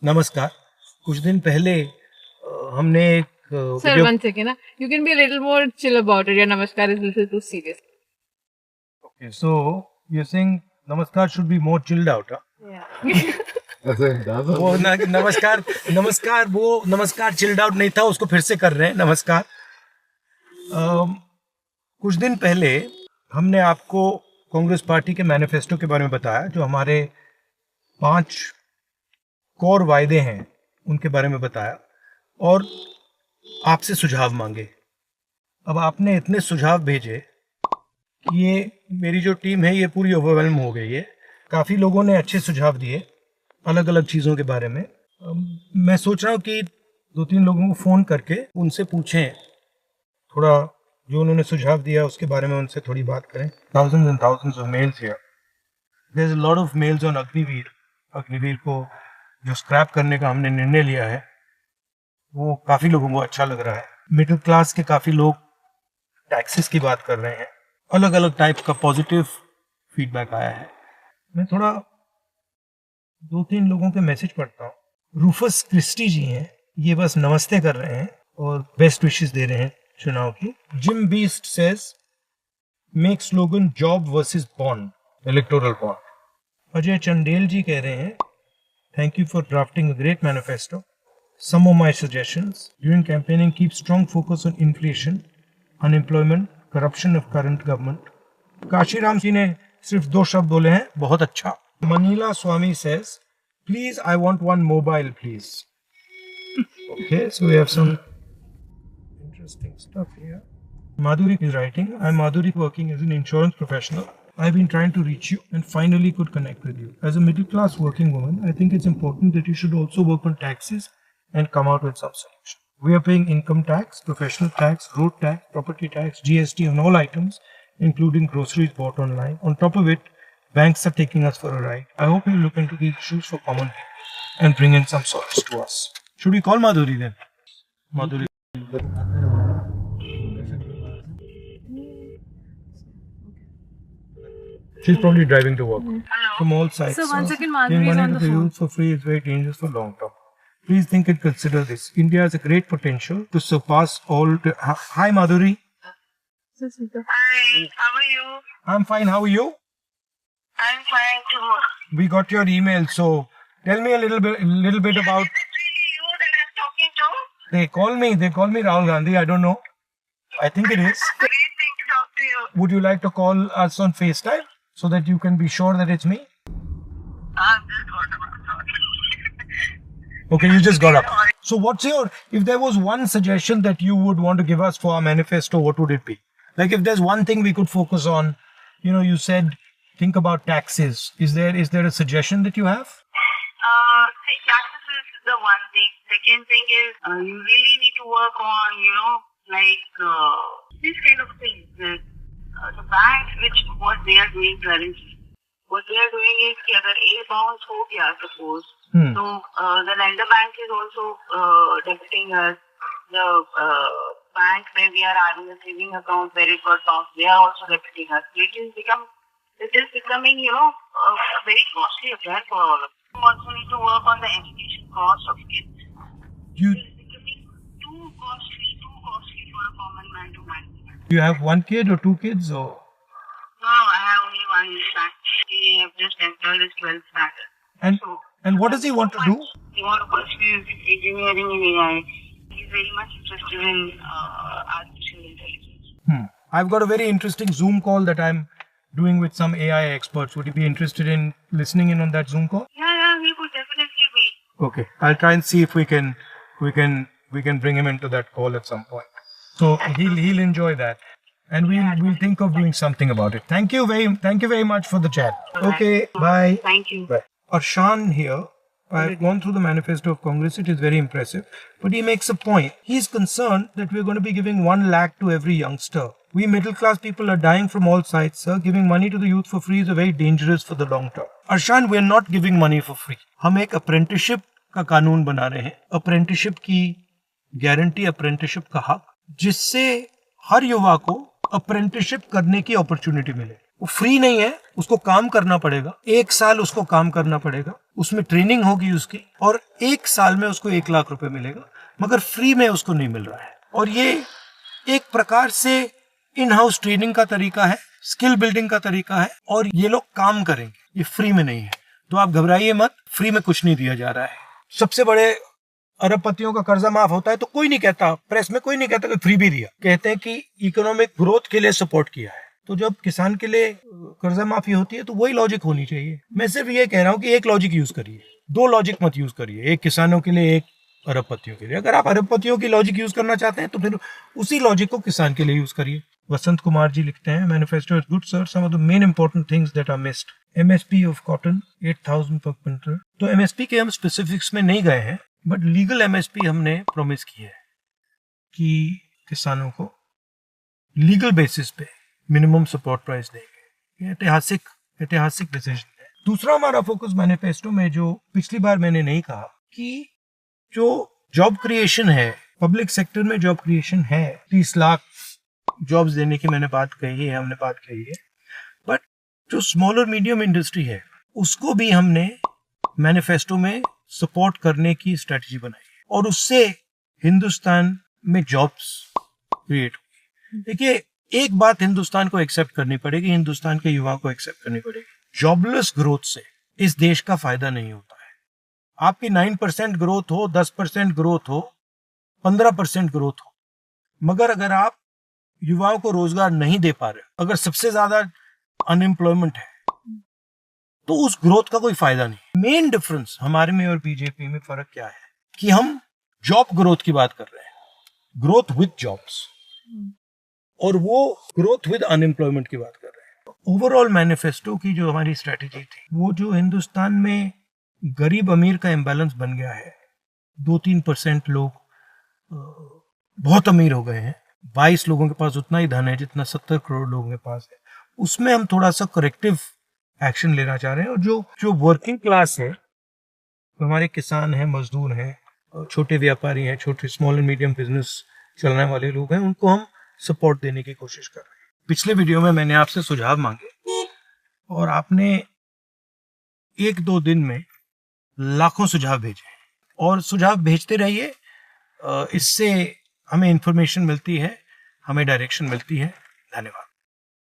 नमस्कार। कुछ दिन पहले हमने एक Sir, one second. You can be a little more chill about it. Your namaskar is a little too serious. Okay, so you're saying namaskar should be more chilled out, huh? Yeah. वो नमस्कार chilled out नहीं था, उसको फिर से कर रहे हैं। नमस्कार। कुछ दिन पहले हमने आपको कांग्रेस पार्टी के मैनिफेस्टो के बारे में बताया, जो हमारे 5 कोर वायदे हैं उनके बारे में बताया और आपसे सुझाव मांगे। अब आपने इतने सुझाव भेजे कि ये मेरी जो टीम है ये पूरी ओवरवेल्म हो गई है। काफ़ी लोगों ने अच्छे सुझाव दिए अलग अलग चीज़ों के बारे में। मैं सोच रहा हूँ कि 2-3 लोगों को फ़ोन करके उनसे पूछें, थोड़ा जो उन्होंने सुझाव दिया उसके बारे में उनसे थोड़ी बात करें। Thousands and thousands of mails here. There's a lot of mails on Agniveer. Agniveer को जो स्क्रैप करने का हमने निर्णय लिया है वो काफ़ी लोगों को अच्छा लग रहा है। मिडिल क्लास के काफ़ी लोग टैक्सेस की बात कर रहे हैं। अलग अलग टाइप का पॉजिटिव फीडबैक आया है। मैं थोड़ा 2-3 लोगों के मैसेज पढ़ता हूँ। रूफस क्रिस्टी जी हैं, ये बस नमस्ते कर रहे हैं और बेस्ट विशेस दे रहे हैं चुनाव की। Jim Beast says make slogan job versus bond, electoral bond. Ajay Chandel ji कह रहे हैं thank you for drafting a great manifesto. Some of my suggestions during campaigning: keep strong focus on inflation, unemployment, corruption of current government. Kashiram ji ने सिर्फ 2 शब्द बोले हैं, बहुत अच्छा। Manila Swami says, please I want one mobile please. Okay, so we have some interesting stuff here. Madhuri is writing, I'm Madhuri working as an insurance professional. I've been trying to reach you and finally could connect with you. As a middle class working woman, I think it's important that you should also work on taxes and come out with some solution. We are paying income tax, professional tax, road tax, property tax, GST on all items, including groceries bought online. On top of it, banks are taking us for a ride. I hope you look into these issues for common people and bring in some solace to us. Should we call Madhuri then? Madhuri. She's probably driving to work. From all sides. So once again, Giving Madhuri is money on to the the phone. youth for free is very dangerous for long term. Please think and consider this. India has a great potential to surpass all. Hi, Madhuri. Hi, how are you? I'm fine. How are you? I'm fine too. We got your email, so tell me a little bit about. Is it really you that I'm talking to? They call me Rahul Gandhi. I don't know. I think it is. Great thing to talk to you. Would you like to call us on FaceTime so that you can be sure that it's me? I've just got about Okay, you just got up. So what's your, if there was one suggestion that you would want to give us for our manifesto, what would it be? Like if there's one thing we could focus on, you said think about taxes. Is there a suggestion that you have? Taxes is the one thing. Second thing is you really need to work on, these kind of things. The banks, what they are doing currently. What they are doing is कि अगर A bounce हो गया suppose, so the lender bank is also debiting us. The bank where we are having a saving account where it got bounced, they are also debiting us. It is becoming a very costly affair for all of us. We also need to work on the education cost of kids. It is becoming too costly for a common man to manage. Do you have 1 kid or 2 kids or? No, I have only one son. He have just entered his 12th standard. And what does he want to do? He wants to pursue engineering in AI. He's very much interested in artificial intelligence. I've got a very interesting Zoom call that I'm doing with some AI experts. Would you be interested in listening in on that Zoom call? Yeah, he would definitely be. Okay, I'll try and see if we can bring him into that call at some point. So he'll enjoy that. And we'll think of doing something about it. Thank you very much for the chat. Okay, bye. Thank you. Bye. Arshan here. I've gone through the manifesto of Congress. It is very impressive. But he makes a point. He's concerned that we're going to be giving 1 lakh to every youngster. We middle class people are dying from all sides, sir. Giving money to the youth for free is very dangerous for the long term. Arshan, we're not giving money for free. हम एक apprenticeship का कानून बना रहे हैं. Apprenticeship की guarantee, apprenticeship का हक, जिससे हर युवा को अप्रेंटिसशिप करने की अपॉर्चुनिटी मिले। वो फ्री नहीं है, उसको काम करना पड़ेगा। 1 साल उसको काम करना पड़ेगा। उसमें ट्रेनिंग होगी उसकी, और 1 साल में उसको 1 लाख रुपए मिलेगा, मगर फ्री में उसको नहीं मिल रहा है। और ये एक प्रकार से इन हाउस ट्रेनिंग का तरीका है, स्किल बिल्डिंग का तरीका है, और ये लोग काम करेंगे, ये फ्री में नहीं है। तो आप घबराइए मत, फ्री में कुछ नहीं दिया जा रहा है। सबसे बड़े अरबपतियों का कर्जा माफ होता है तो कोई नहीं कहता, प्रेस में कोई नहीं कहता कि फ्री भी दिया, कहते हैं कि इकोनॉमिक ग्रोथ के लिए सपोर्ट किया है। तो जब किसान के लिए कर्जा माफी होती है तो वही लॉजिक होनी चाहिए। मैं सिर्फ ये कह रहा हूँ कि एक लॉजिक यूज करिए, 2 लॉजिक मत यूज करिए, एक किसानों के लिए, एक अरबपतियों के लिए। अगर आप अरबपतियों की लॉजिक यूज करना चाहते हैं तो फिर उसी लॉजिक को किसान के लिए यूज करिए। वसंत कुमार जी लिखते हैं, manifesto is good sir, some of the main important things that are missed, MSP of cotton 8000 per quintal. तो एमएसपी के हम स्पेसिफिक्स में नहीं गए हैं, बट लीगल एमएसपी हमने प्रॉमिस की है कि किसानों को लीगल बेसिस पे मिनिमम सपोर्ट प्राइस देंगे। ये ऐतिहासिक डिसीजन है। दूसरा हमारा फोकस मैनिफेस्टो में, जो पिछली बार मैंने नहीं कहा, कि जो जॉब क्रिएशन है, पब्लिक सेक्टर में जॉब क्रिएशन है, 30 लाख जॉब्स देने की हमने बात कही है, बट जो स्मॉल और मीडियम इंडस्ट्री है उसको भी हमने मैनिफेस्टो में सपोर्ट करने की स्ट्रेटजी बनाई है, और उससे हिंदुस्तान में जॉब्स क्रिएट होगी। देखिए, एक बात हिंदुस्तान को एक्सेप्ट करनी पड़ेगी, हिंदुस्तान के युवाओं को एक्सेप्ट करनी पड़ेगी, जॉबलेस ग्रोथ से इस देश का फायदा नहीं होता है। आपकी 9% ग्रोथ हो, 10% ग्रोथ हो, 15% ग्रोथ हो, मगर अगर आप युवाओं को रोजगार नहीं दे पा रहे, अगर सबसे ज्यादा अनएम्प्लॉयमेंट है, तो उस ग्रोथ का कोई फायदा नहीं। मेन डिफरेंस हमारे में और बीजेपी में फर्क क्या है कि हम जॉब ग्रोथ की बात कर रहे हैं, ग्रोथ विद जॉब्स, और वो ग्रोथ विद अनएम्प्लॉयमेंट की बात कर रहे हैं। ओवरऑल मैनिफेस्टो की जो हमारी स्ट्रेटेजी थी, वो जो हिंदुस्तान में गरीब अमीर का इम्बैलेंस बन गया है, 2-3% लोग बहुत अमीर हो गए हैं, 22 लोगों के पास उतना ही धन है जितना 70 करोड़ लोगों के पास है, उसमें हम थोड़ा सा करेक्टिव एक्शन लेना चाह रहे हैं। और जो वर्किंग क्लास है, हमारे किसान हैं, मजदूर हैं, छोटे व्यापारी हैं, छोटे स्मॉल एंड मीडियम बिजनेस चलाने वाले लोग हैं, उनको हम सपोर्ट देने की कोशिश कर रहे हैं। पिछले वीडियो में मैंने आपसे सुझाव मांगे और आपने 1-2 दिन में लाखों सुझाव भेजे, और सुझाव भेजते रहिए, इससे हमें इंफॉर्मेशन मिलती है, हमें डायरेक्शन मिलती है। धन्यवाद।